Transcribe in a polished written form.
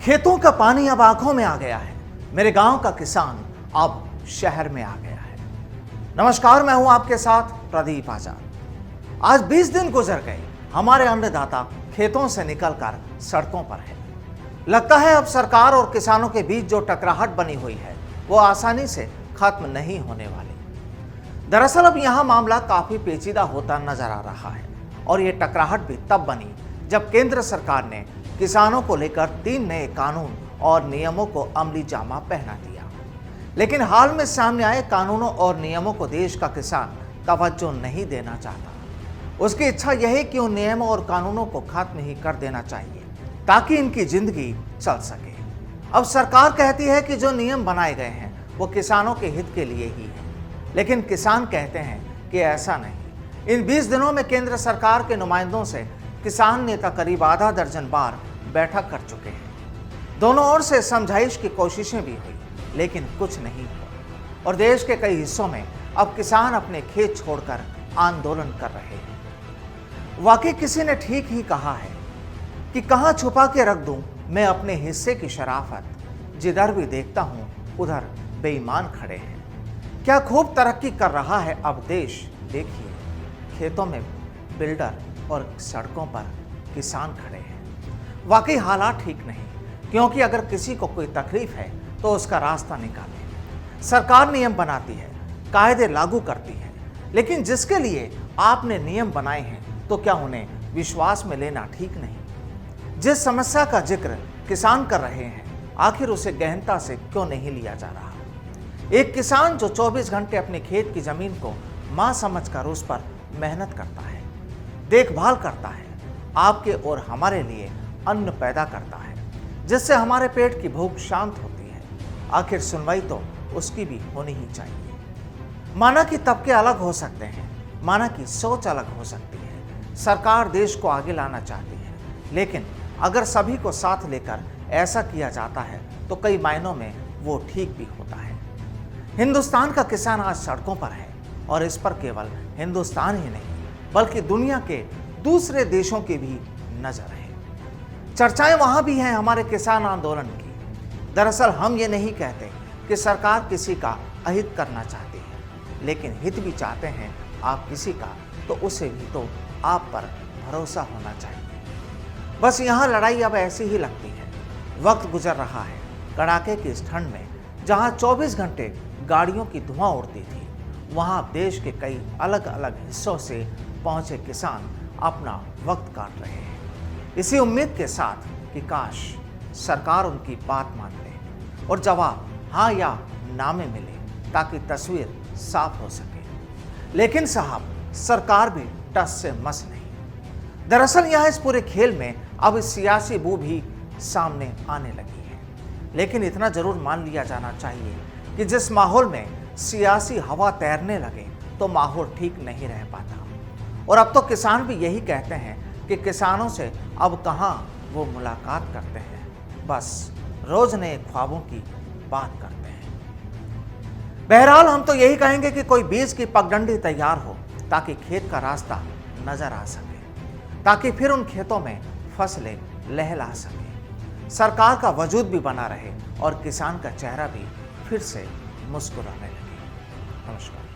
खेतों का पानी अब आंखों में आ गया है। मेरे गांव का किसान अब शहर में आ गया है। नमस्कार, मैं हूं आपके साथ प्रदीप आजाद। आज 20 दिन गुजर गए, हमारे अन्नदाता खेतों से निकलकर सड़कों पर है। लगता है अब सरकार और किसानों के बीच जो टकराहट बनी हुई है वो आसानी से खत्म नहीं होने वाली। दरअसल अब यहां मामला काफी पेचीदा होता नजर आ रहा है और ये टकराहट भी तब बनी जब केंद्र सरकार ने किसानों को लेकर 3 नए कानून और नियमों को अमली जामा पहना दिया। लेकिन हाल में सामने आए कानूनों और नियमों को देश का किसान तवज्जो नहीं देना चाहता। उसकी इच्छा यह है कि उन नियमों और कानूनों को खत्म ही कर देना चाहिए ताकि इनकी जिंदगी चल सके। अब सरकार कहती है कि जो नियम बनाए गए हैं वो किसानों के हित के लिए ही है, लेकिन किसान कहते हैं कि ऐसा नहीं। इन 20 दिनों में केंद्र सरकार के नुमाइंदों से किसान नेता करीब आधा दर्जन बार बैठक कर चुके हैं। दोनों ओर से समझाइश की कोशिशें भी हुई, लेकिन कुछ नहीं हुआ और देश के कई हिस्सों में अब किसान अपने खेत छोड़कर आंदोलन कर रहे हैं। वाकई किसी ने ठीक ही कहा है कि कहां छुपा के रख दूं मैं अपने हिस्से की शराफत, जिधर भी देखता हूं उधर बेईमान खड़े हैं। क्या खूब तरक्की कर रहा है अब देश। देखिए, खेतों में बिल्डर और सड़कों पर किसान खड़े हैं। वाकई हालात ठीक नहीं, क्योंकि अगर किसी को कोई तकलीफ है तो उसका रास्ता निकाले। सरकार नियम बनाती है, कायदे लागू करती है, लेकिन जिसके लिए आपने नियम बनाए हैं तो क्या उन्हें विश्वास में लेना ठीक नहीं। जिस समस्या का जिक्र किसान कर रहे हैं, आखिर उसे गहनता से क्यों नहीं लिया जा रहा। एक किसान जो 24 घंटे अपने खेत की जमीन को मां समझकर उस पर मेहनत करता है, देखभाल करता है, आपके और हमारे लिए अन्न पैदा करता है, जिससे हमारे पेट की भूख शांत होती है। आखिर सुनवाई तो उसकी भी होनी ही चाहिए। माना कि तबके अलग हो सकते हैं, माना कि सोच अलग हो सकती है, सरकार देश को आगे लाना चाहती है, लेकिन अगर सभी को साथ लेकर ऐसा किया जाता है तो कई मायनों में वो ठीक भी होता है। हिंदुस्तान का किसान आज सड़कों पर है और इस पर केवल हिंदुस्तान ही नहीं बल्कि दुनिया के दूसरे देशों की भी नजर है। चर्चाएं वहां भी हैं हमारे किसान आंदोलन की। दरअसल हम ये नहीं कहते कि सरकार किसी का अहित करना चाहती है, लेकिन हित भी चाहते हैं आप किसी का तो उसे भी तो आप पर भरोसा होना चाहिए। बस यहाँ लड़ाई अब ऐसी ही लगती है। वक्त गुजर रहा है, कड़ाके की इस ठंड में जहाँ 24 घंटे गाड़ियों की धुआं उड़ती थी, वहाँ देश के कई अलग अलग हिस्सों से पहुंचे किसान अपना वक्त काट रहे हैं, इसी उम्मीद के साथ कि काश सरकार उनकी बात मान ले और जवाब हाँ या ना में मिले ताकि तस्वीर साफ हो सके। लेकिन साहब, सरकार भी टस से मस नहीं। दरअसल यहाँ इस पूरे खेल में अब सियासी बू भी सामने आने लगी है। लेकिन इतना जरूर मान लिया जाना चाहिए कि जिस माहौल में सियासी हवा तैरने लगे तो माहौल ठीक नहीं रह पाता। और अब तो किसान भी यही कहते हैं कि किसानों से अब कहाँ वो मुलाकात करते हैं, बस रोज नए ख्वाबों की बात करते हैं। बहरहाल हम तो यही कहेंगे कि कोई बीज की पगडंडी तैयार हो ताकि खेत का रास्ता नजर आ सके, ताकि फिर उन खेतों में फसलें लहला सके, सरकार का वजूद भी बना रहे और किसान का चेहरा भी फिर से मुस्कुराने लगे। नमस्कार।